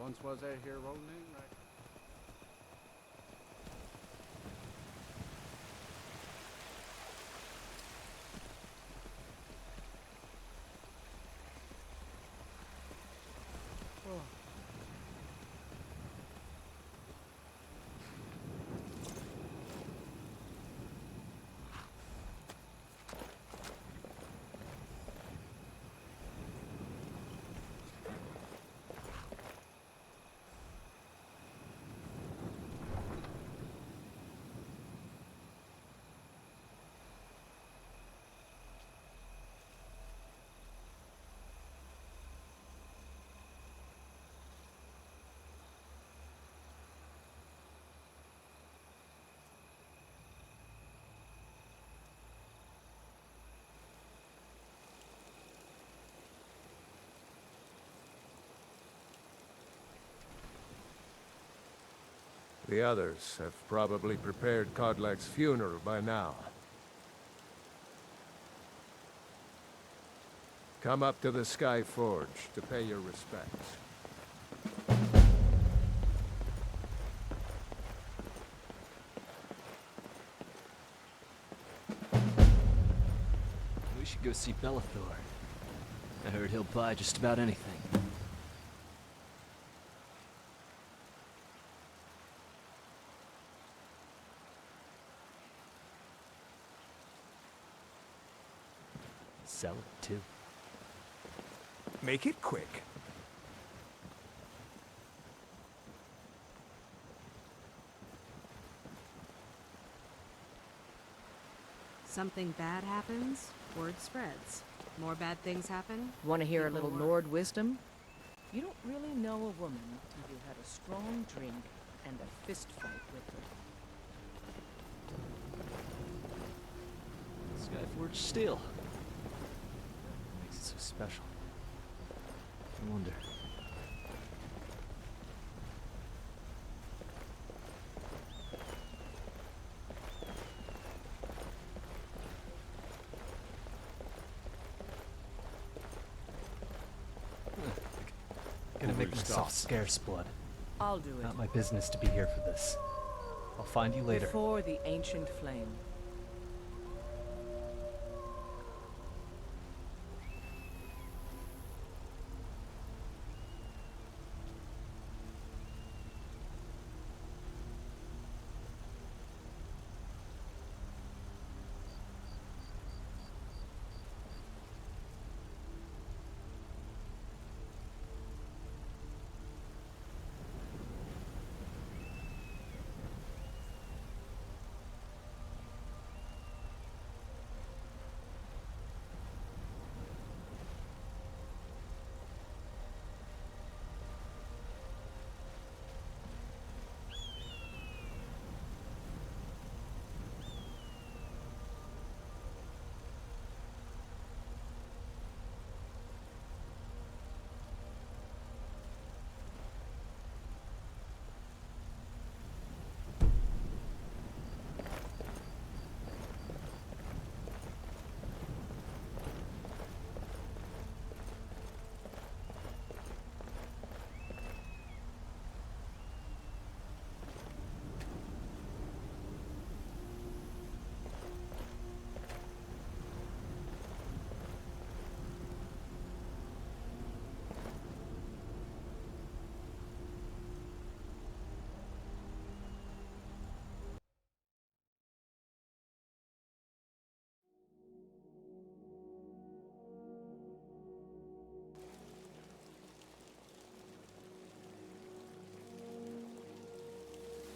once was a hero named Ragnar. The others have probably prepared Kodlak's funeral by now. Come up to the Sky Forge to pay your respects. We should go see Belethor. I heard he'll buy just about anything. Sell it, too. Make it quick. Something bad happens, word spreads. More bad things happen. Want to hear a people little work. Lord wisdom? You don't really know a woman until you had a strong drink and a fist fight with her. Skyforge steel. What makes it so special? I wonder. Gonna make myself scarce blood. I'll do it. Not my business to be here for this. I'll find you later. Before the ancient flame.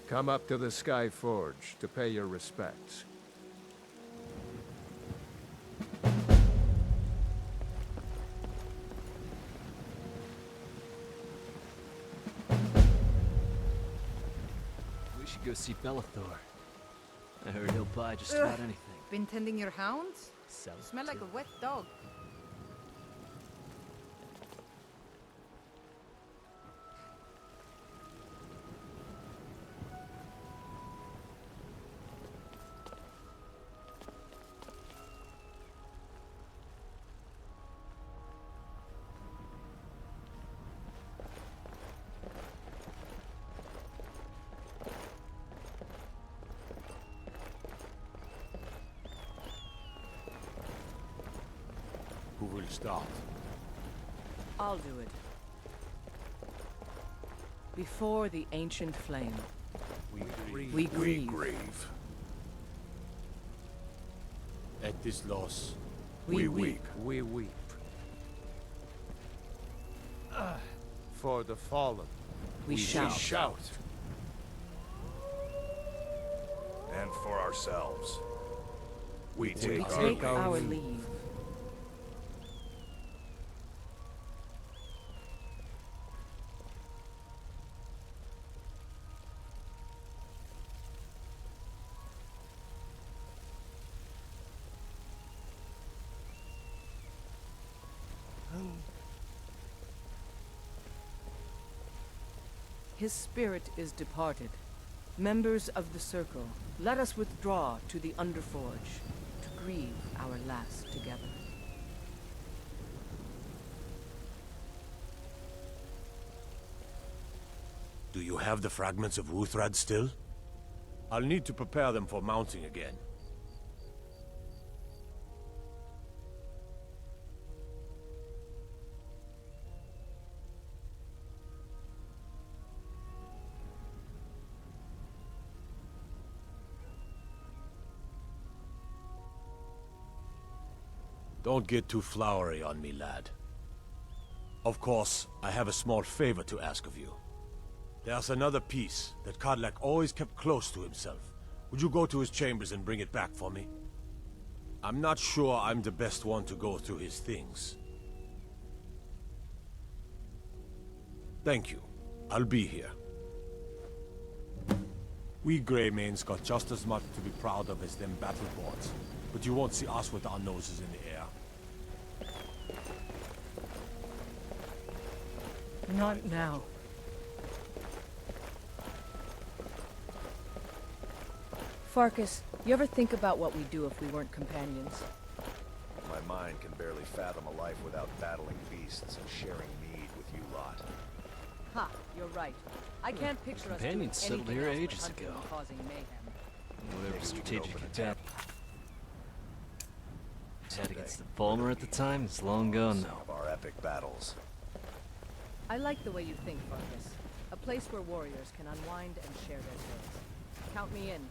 Come up to the Sky Forge to pay your respects. We should go see Belethor. I heard he'll buy just about anything. Been tending your hounds? Sell it, Smell like too. a wet dog. start? I'll do it. Before the ancient flame, we grieve. At this loss, We weep. We weep. For the fallen. We shout. And for ourselves, we We take take our leave. His spirit is departed. Members of the Circle, let us withdraw to the Underforge to grieve our last together. do you have the fragments of Wuthrad still? I'll need to prepare them for mounting again. Don't get too flowery on me, lad. Of course, I have a small favor to ask of you. There's another piece that Kodlak always kept close to himself. Would you go to his chambers and bring it back for me? I'm not sure I'm the best one to go through his things. Thank you. I'll be here. We Greymanes got just as much to be proud of as them battleboards, but you won't see us with our noses in the air. Not now. Farkas, you ever think about what we'd do if we weren't companions? My mind can barely fathom a life without battling beasts and sharing mead with you lot. Ha, you're right. I can't picture us doing Companions settled anything here else but ages hunting ago. and causing mayhem. Whatever Maybe we can strategic open a attack had against the Fulmer at the time is long gone Some now. of our epic battles. I like the way you think, Farkas. A place where warriors can unwind and share their tales. Count me in.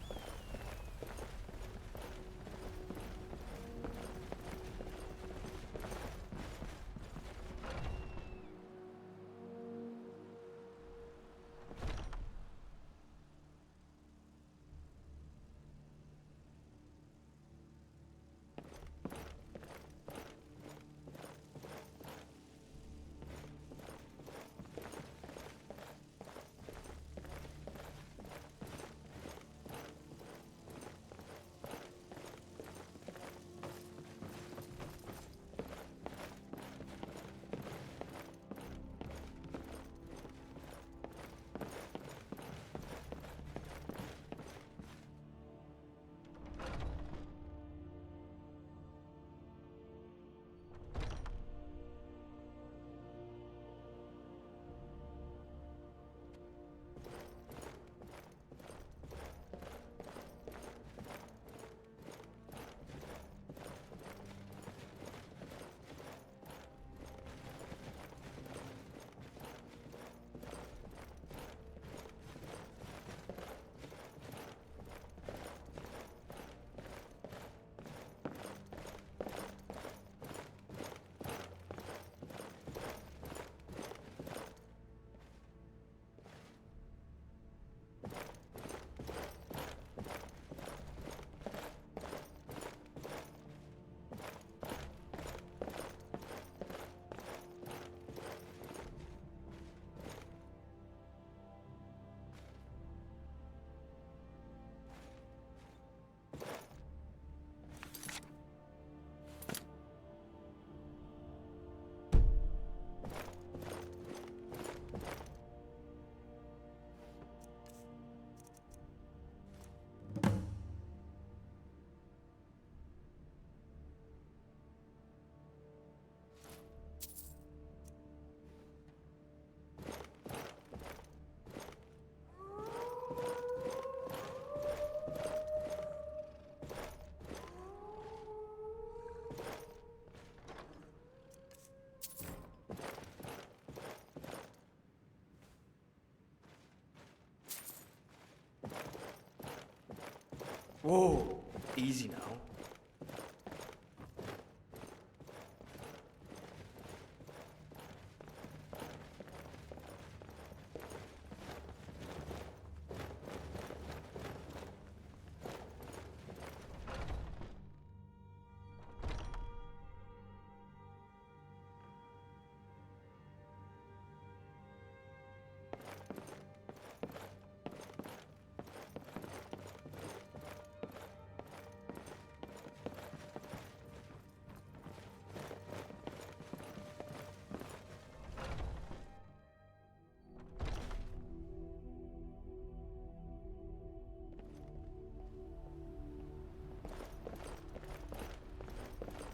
Whoa, easy now.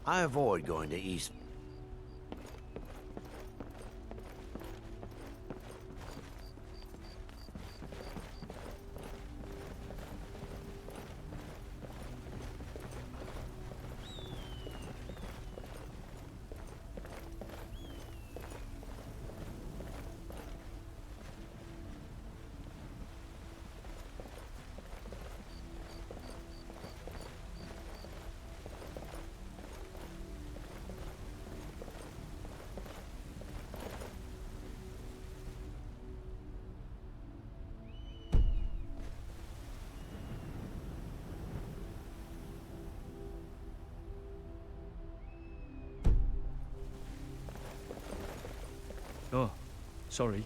I avoid going to East. Oh, sorry.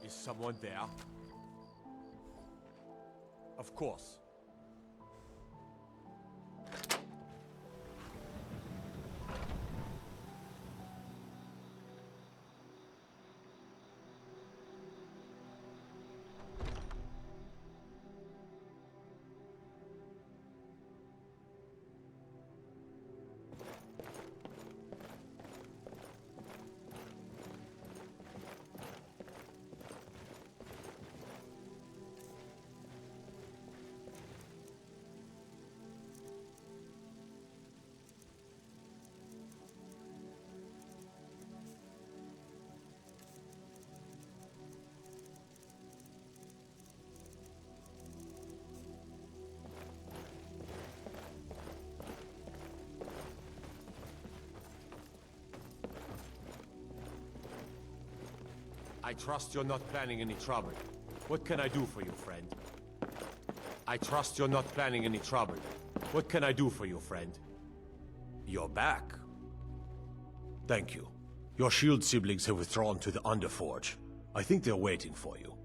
Is someone there? Of course. I trust you're not planning any trouble. What can I do for you, friend? I trust you're not planning any trouble. What can I do for you, friend? You're back. Thank you. Your shield siblings have withdrawn to the Underforge. I think they're waiting for you.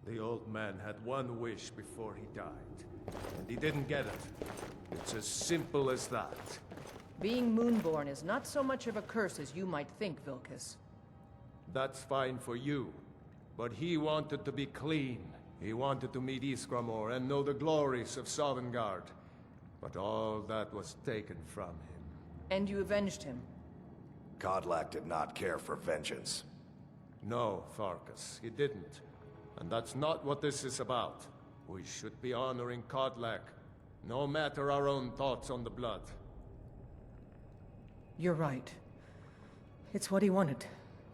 The old man had one wish before he died, and he didn't get it. It's as simple as that. Being Moonborn is not so much of a curse as you might think, Vilcus. That's fine for you, but he wanted to be clean. He wanted to meet Iskramor and know the glories of Sovngarde. But all that was taken from him. And you avenged him. Kodlak did not care for vengeance. No, Farkas, he didn't. And that's not what this is about. We should be honoring Kodlak, no matter our own thoughts on the blood. You're right. It's what he wanted,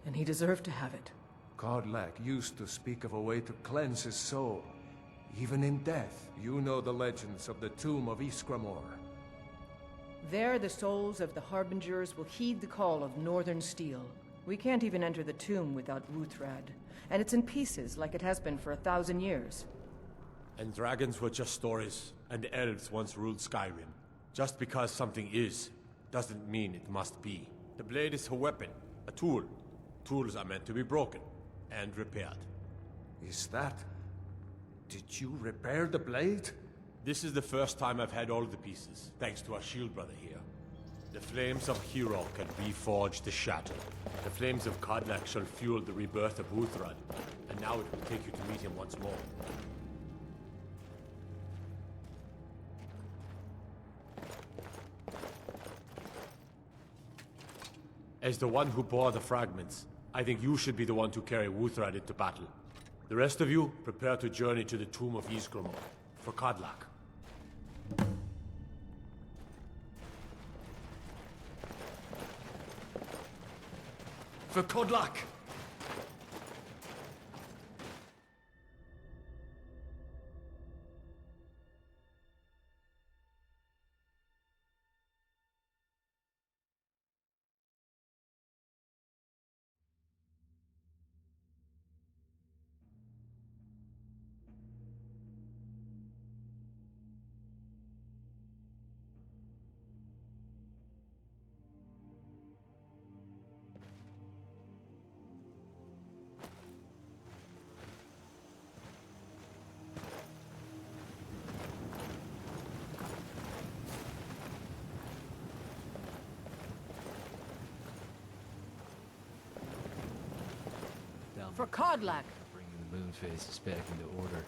and he deserved to have it. Kodlak used to speak of a way to cleanse his soul. Even in death, you know the legends of the tomb of Iskramor. There, the souls of the Harbingers will heed the call of Northern Steel. We can't even enter the tomb without Wuthrad, and it's in pieces like it has been for 1,000 years. And dragons were just stories, and elves once ruled Skyrim. Just because something is, doesn't mean it must be. The blade is a weapon, a tool. Tools are meant to be broken, and repaired. Is that... Did you repair the blade? This is the first time I've had all the pieces, thanks to our shield brother here. The flames of Hero can reforge the Shatter. The flames of Kodlak shall fuel the rebirth of Wuthrad, and now it will take you to meet him once more. As the one who bore the fragments, I think you should be the one to carry Wuthrad into battle. The rest of you, prepare to journey to the tomb of Iskramor, for Kodlak. For Kodlak! For Kodlak! Bringing the moon phases back into order.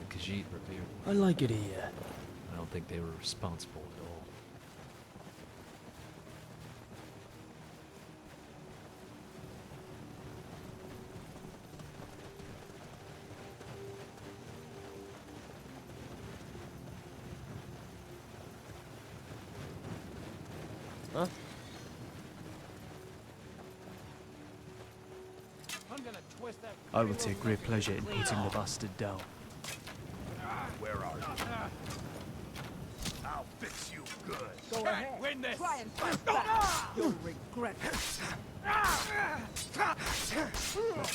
The Khajiit repaired. I like it here. I don't think they were responsible at all. Huh? I will take great pleasure in putting the bastard down. Where are you? I'll fix you good. Go ahead. Win this! Try and fight back. You'll regret it.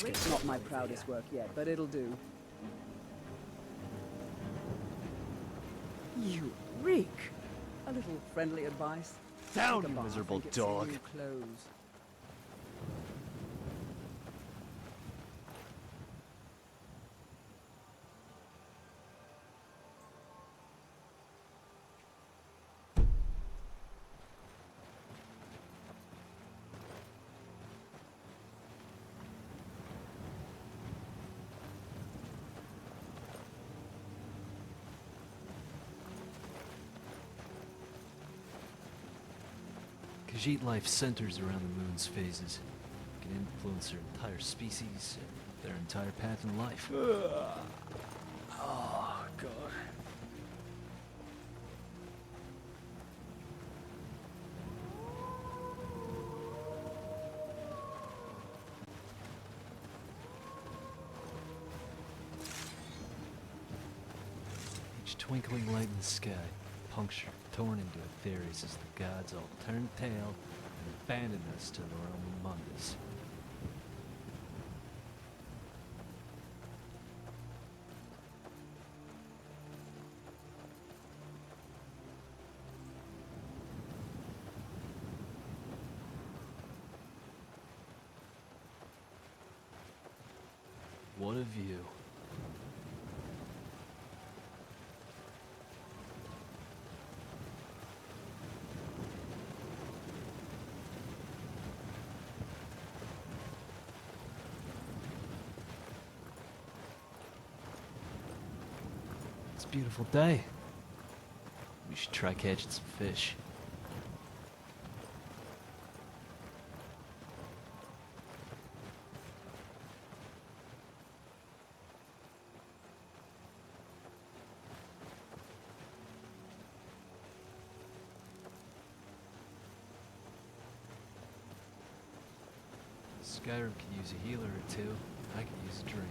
It's not my proudest work yet, but it'll do. You reek. A little friendly advice. Down, Take a you bath miserable and get some dog. new clothes. Khajiit life centers around the moon's phases. It can influence their entire species and their entire path in life. Oh, God. Each twinkling light in the sky, punctured, torn into ethereals as the gods all turned tail and abandoned us to their own mundus. What a view. It's a beautiful day. We should try catching some fish. Skyrim could use a healer or two. I could use a drink.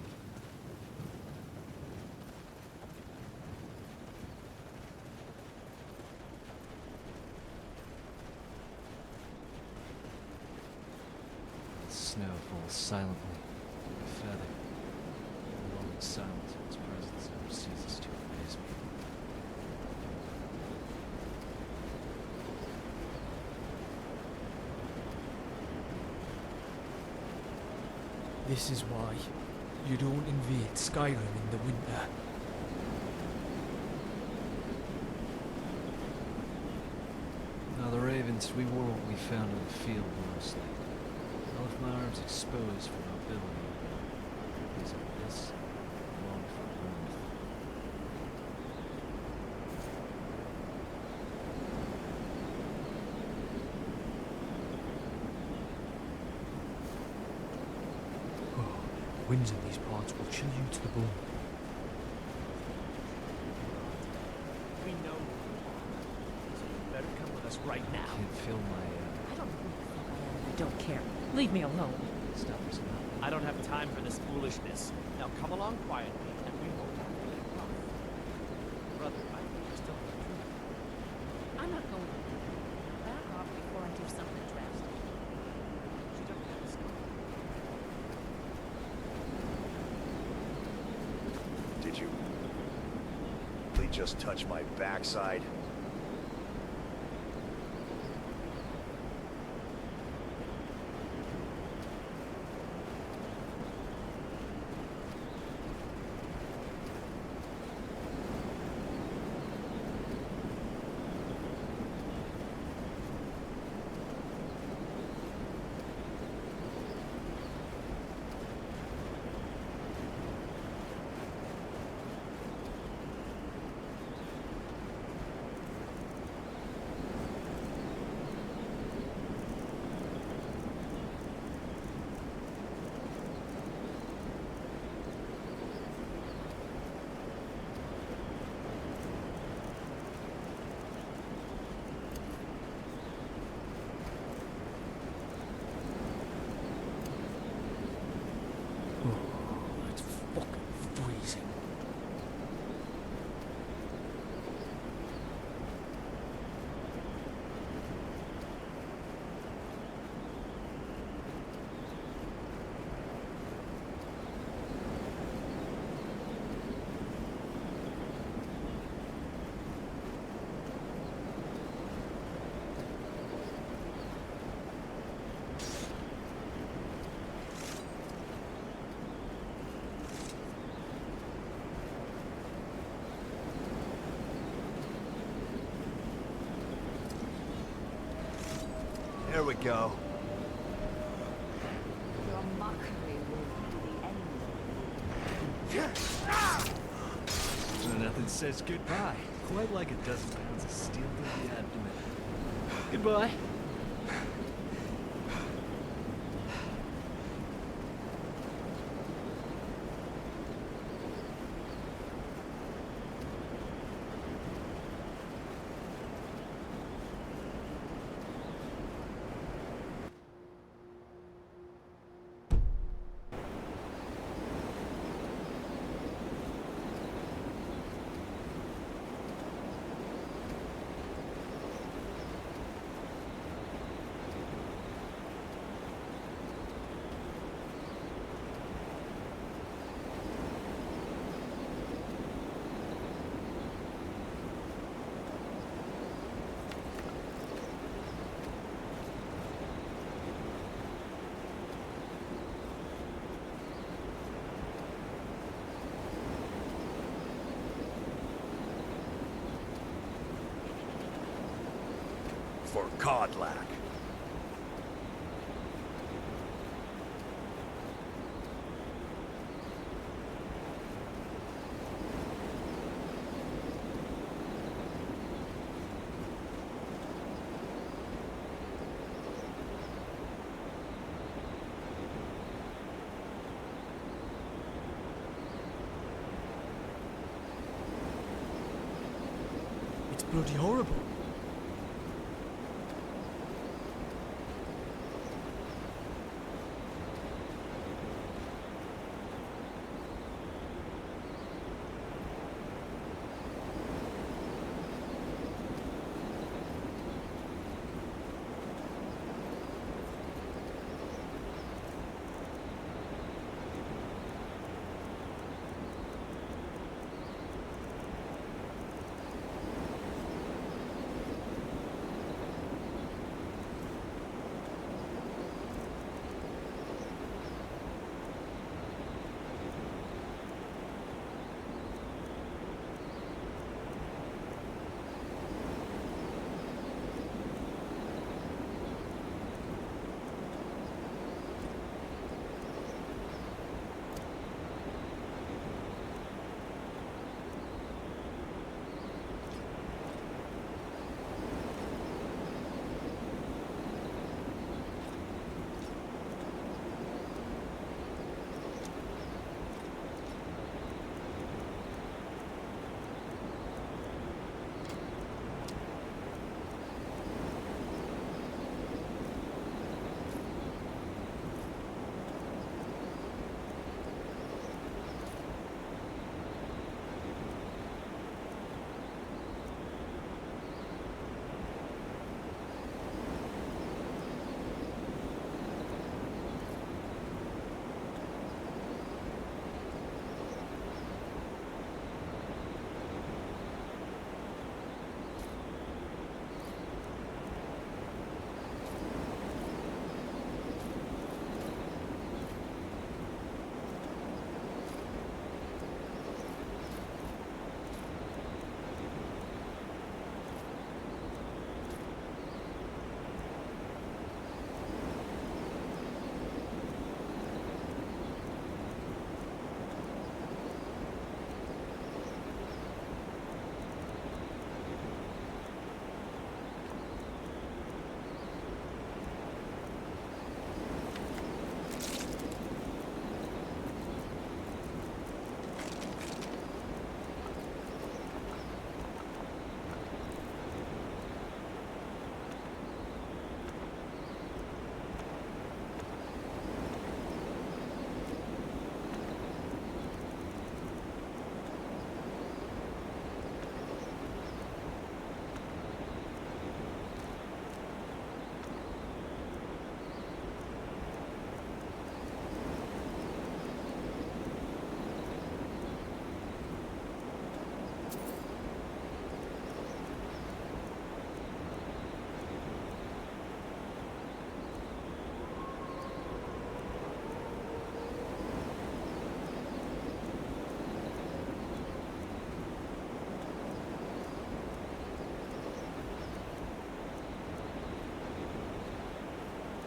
The snow falls silently, like a feather. The long silence of its presence never ceases to amaze me. This is why you don't invade Skyrim in the winter. Now the ravens, we wore what we found in the field mostly. I left my arms exposed for mobility. Things like this, long for warmth. Winds in these parts will chill you to the bone. We know so you better come with us right now. I can't feel my, I don't know who the fuck I am. I don't care. Leave me alone. stuff is not. I don't have time for this foolishness. Now come along quietly, and we won't have to get rough. Brother, I think you're still in the truth. I'm not going to. Back off before I do something drastic. She doesn't have a scar. Did you really just touch my backside? It's fucking freezing. There we go. Your mockery will be the end. Nothing says goodbye. Quite like a dozen pounds of steel to the abdomen. Goodbye. For Codlack. bloody horrible.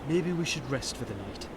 Maybe we should rest for the night.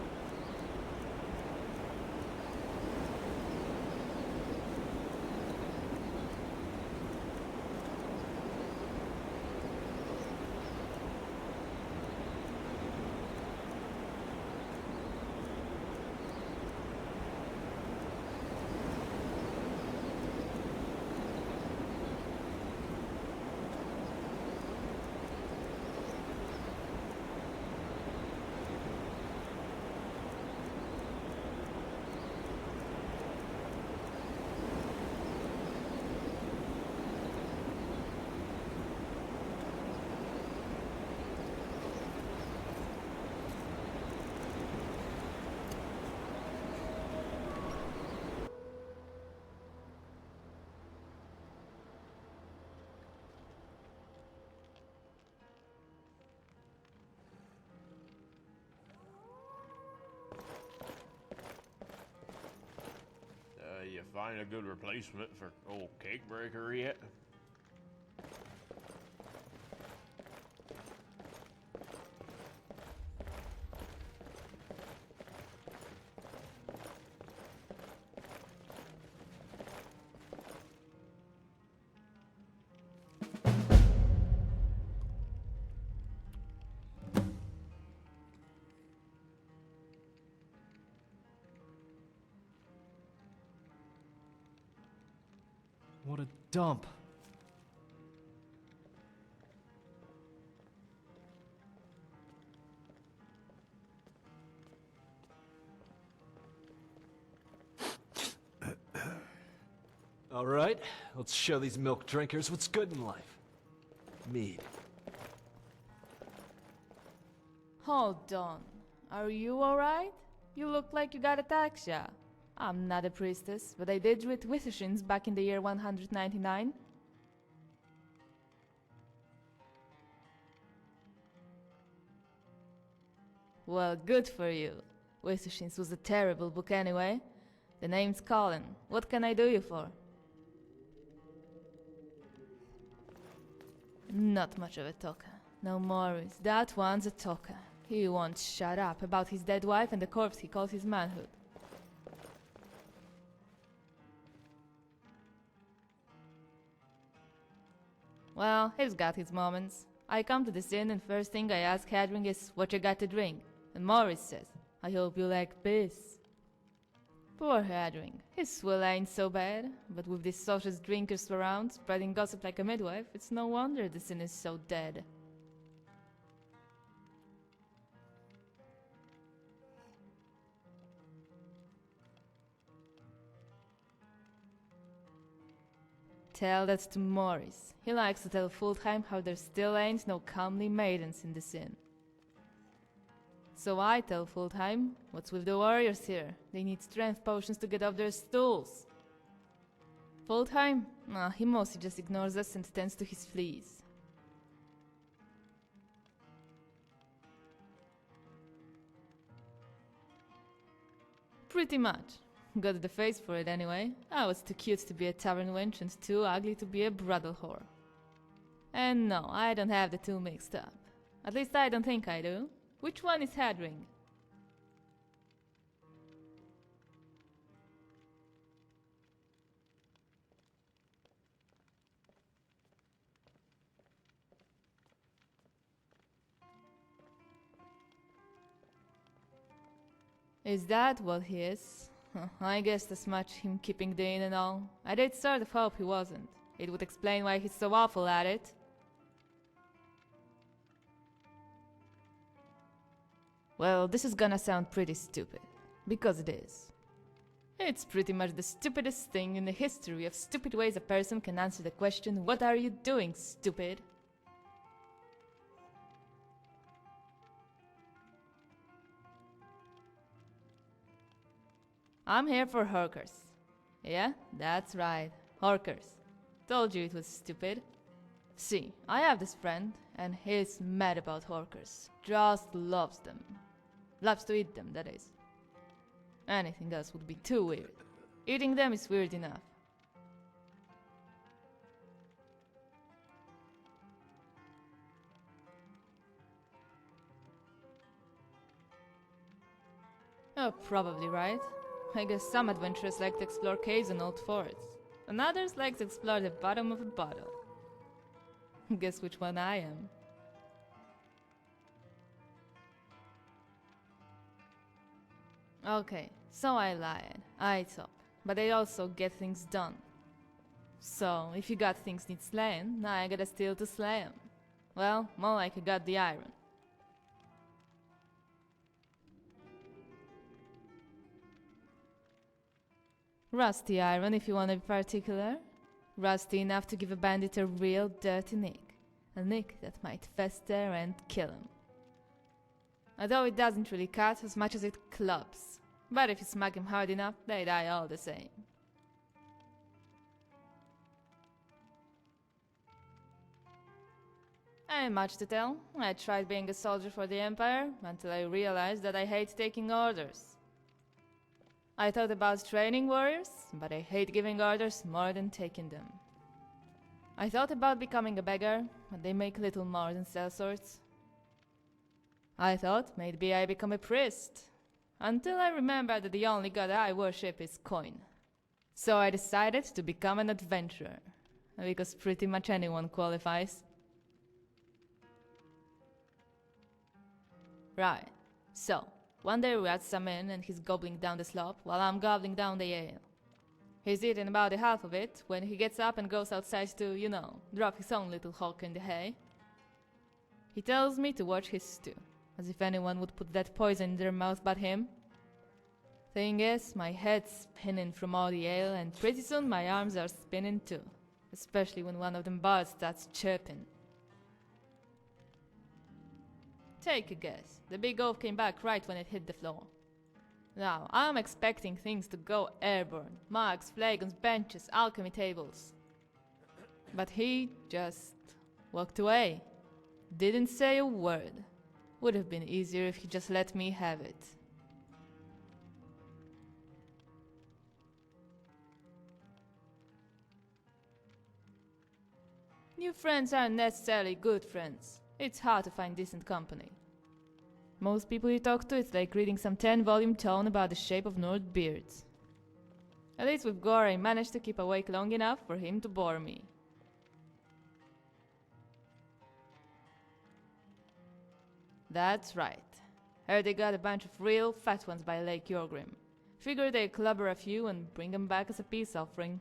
You find a good replacement for old Cake Breaker yet? What a dump. Alright, let's show these milk drinkers what's good in life. Mead. Hold on. Are you alright? You look like you got ataxia. I'm not a priestess, but I did read Withershins back in the year 199. Well, good for you. Withershins was a terrible book anyway. The name's Colin. What can I do you for? Not much of a talker. No, Morris, that one's a talker. He won't shut up about his dead wife and the corpse he calls his manhood. Well, he's got his moments. I come to this inn and first thing I ask Hadring is, what you got to drink? And Morris says, I hope you like piss. Poor Hadring. His swill ain't so bad, but with these socialist drinkers around, spreading gossip like a midwife, it's no wonder this inn is so dead. Tell that to Morris. He likes to tell Fulltime how there still ain't no comely maidens in this inn. So I tell Fulltime, what's with the warriors here? They need strength potions to get off their stools. Fulltime? Nah, he mostly just ignores us and tends to his fleas. Pretty much. Got the face for it anyway. I was too cute to be a tavern wench and too ugly to be a brothel whore. And no, I don't have the two mixed up. At least I don't think I do. Which one is Hadring? Is that what he is? I guess that's much him keeping the inn and all. I did sort of hope he wasn't. It would explain why he's so awful at it. Well, this is gonna sound pretty stupid. Because it is. It's pretty much the stupidest thing in the history of stupid ways a person can answer the question, what are you doing, stupid? I'm here for Horkers. Yeah, that's right. Horkers. Told you it was stupid. See, I have this friend, and he's mad about Horkers. Just loves them. Loves to eat them, that is. Anything else would be too weird. Eating them is weird enough. You're probably right. I guess some adventurers like to explore caves and old forts, and others like to explore the bottom of a bottle. Guess which one I am. Okay, so I lied. I talk, but I also get things done. So, if you got things need slaying, now I gotta steal to slay 'em. Well, more like I got the iron. Rusty iron, if you want to be particular. Rusty enough to give a bandit a real dirty nick. A nick that might fester and kill him. Although it doesn't really cut as much as it clubs. But if you smack him hard enough, they die all the same. Ain't much to tell. I tried being a soldier for the Empire until I realized that I hate taking orders. I thought about training warriors, but I hate giving orders more than taking them. I thought about becoming a beggar, but they make little more than sell swords. I thought maybe I become a priest, until I remembered that the only god I worship is coin. So I decided to become an adventurer, because pretty much anyone qualifies. Right, so one day we're at some inn and he's gobbling down the slop while I'm gobbling down the ale. He's eaten about the half of it when he gets up and goes outside to, you know, drop his own little hawk in the hay. He tells me to watch his stew, as if anyone would put that poison in their mouth but him. Thing is, my head's spinning from all the ale, and pretty soon my arms are spinning too. Especially when one of them birds starts chirping. Take a guess. The big oaf came back right when it hit the floor. Now, I'm expecting things to go airborne. Mugs, flagons, benches, alchemy tables. But he just walked away. Didn't say a word. Would have been easier if he just let me have it. New friends aren't necessarily good friends. It's hard to find decent company. Most people you talk to, it's like reading some 10-volume tome about the shape of Nord beards. At least with Gore, I managed to keep awake long enough for him to bore me. That's right. Heard they got a bunch of real fat ones by Lake Yorgrim. Figured they'd clubber a few and bring them back as a peace offering.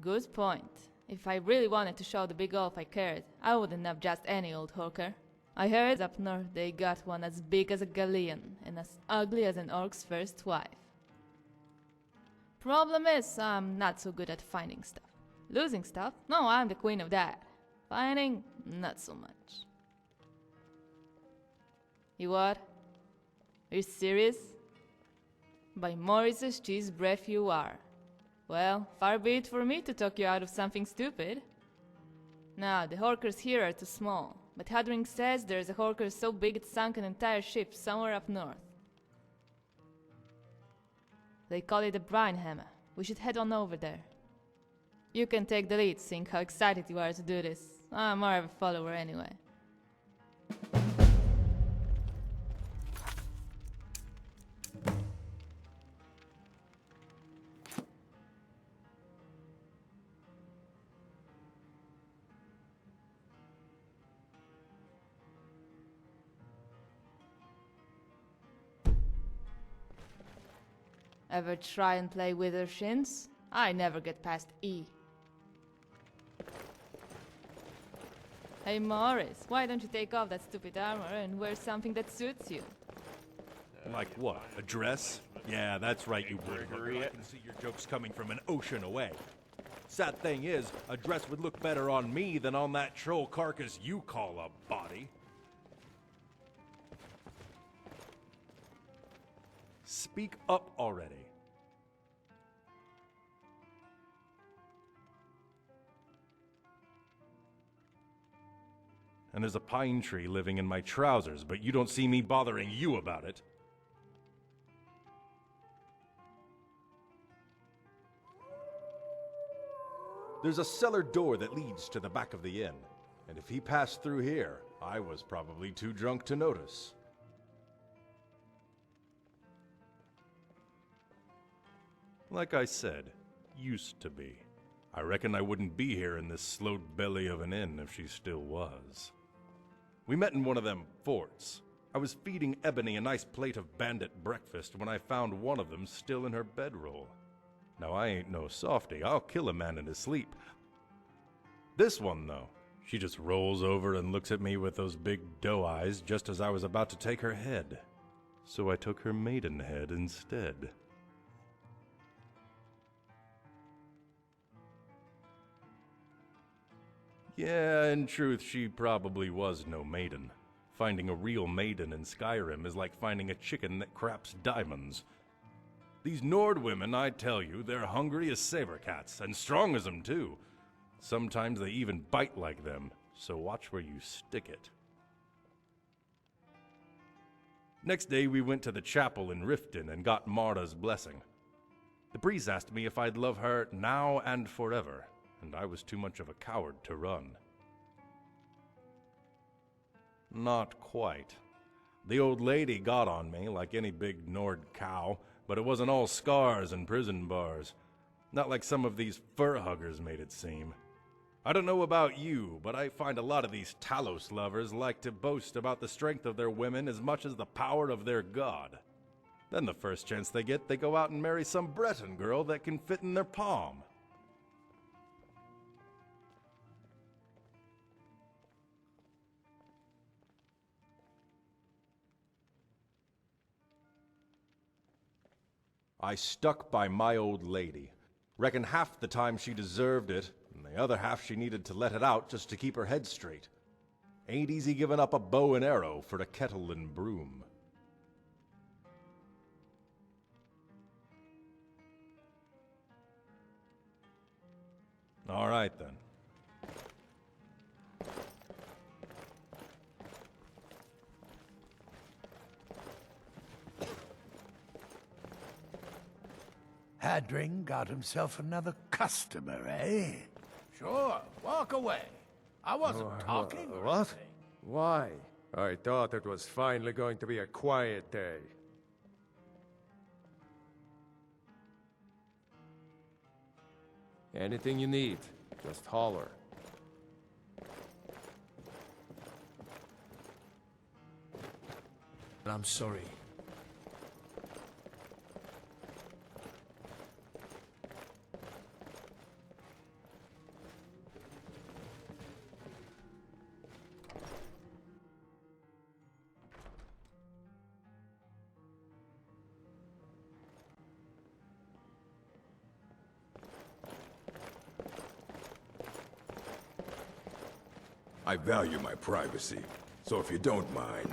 Good point. If I really wanted to show the big oaf I cared, I wouldn't have just any old hooker. I heard up north they got one as big as a galleon and as ugly as an orc's first wife. Problem is, I'm not so good at finding stuff. Losing stuff? No, I'm the queen of that. Finding? Not so much. You what? Are you serious? By Morris's cheese breath you are. Well, far be it for me to talk you out of something stupid. Now, the horkers here are too small, but Hadring says there's a horker so big it sunk an entire ship somewhere up north. They call it a brine hammer. We should head on over there. You can take the lead, seeing how excited you are to do this. I'm more of a follower anyway. Ever try and play with her shins? I never get past E. Hey Morris, why don't you take off that stupid armor and wear something that suits you? Like what? A dress? Yeah, that's right, you woodworker. I can see your jokes coming from an ocean away. Sad thing is, a dress would look better on me than on that troll carcass you call a body. Speak up already. And there's a pine tree living in my trousers, but you don't see me bothering you about it. There's a cellar door that leads to the back of the inn, and if he passed through here, I was probably too drunk to notice. Like I said, used to be. I reckon I wouldn't be here in this slow belly of an inn if she still was. We met in one of them forts. I was feeding Ebony a nice plate of bandit breakfast when I found one of them still in her bedroll. Now I ain't no softy, I'll kill a man in his sleep. This one, though, she just rolls over and looks at me with those big doe eyes just as I was about to take her head. So I took her maiden head instead. Yeah, in truth, she probably was no maiden. Finding a real maiden in Skyrim is like finding a chicken that craps diamonds. These Nord women, I tell you, they're hungry as saber cats, and strong as them too. Sometimes they even bite like them, so watch where you stick it. Next day we went to the chapel in Riften and got Marta's blessing. The priest asked me if I'd love her now and forever, and I was too much of a coward to run. Not quite. The old lady got on me like any big Nord cow, but it wasn't all scars and prison bars. Not like some of these fur huggers made it seem. I don't know about you, but I find a lot of these Talos lovers like to boast about the strength of their women as much as the power of their god. Then the first chance they get, they go out and marry some Breton girl that can fit in their palm. I stuck by my old lady. Reckon half the time she deserved it, and the other half she needed to let it out just to keep her head straight. Ain't easy giving up a bow and arrow for a kettle and broom. All right, then. Hadring got himself another customer, eh? Sure, walk away. I wasn't talking or What? anything. Why? I thought it was finally going to be a quiet day. Anything you need, just holler. I'm sorry. I value my privacy, so if you don't mind,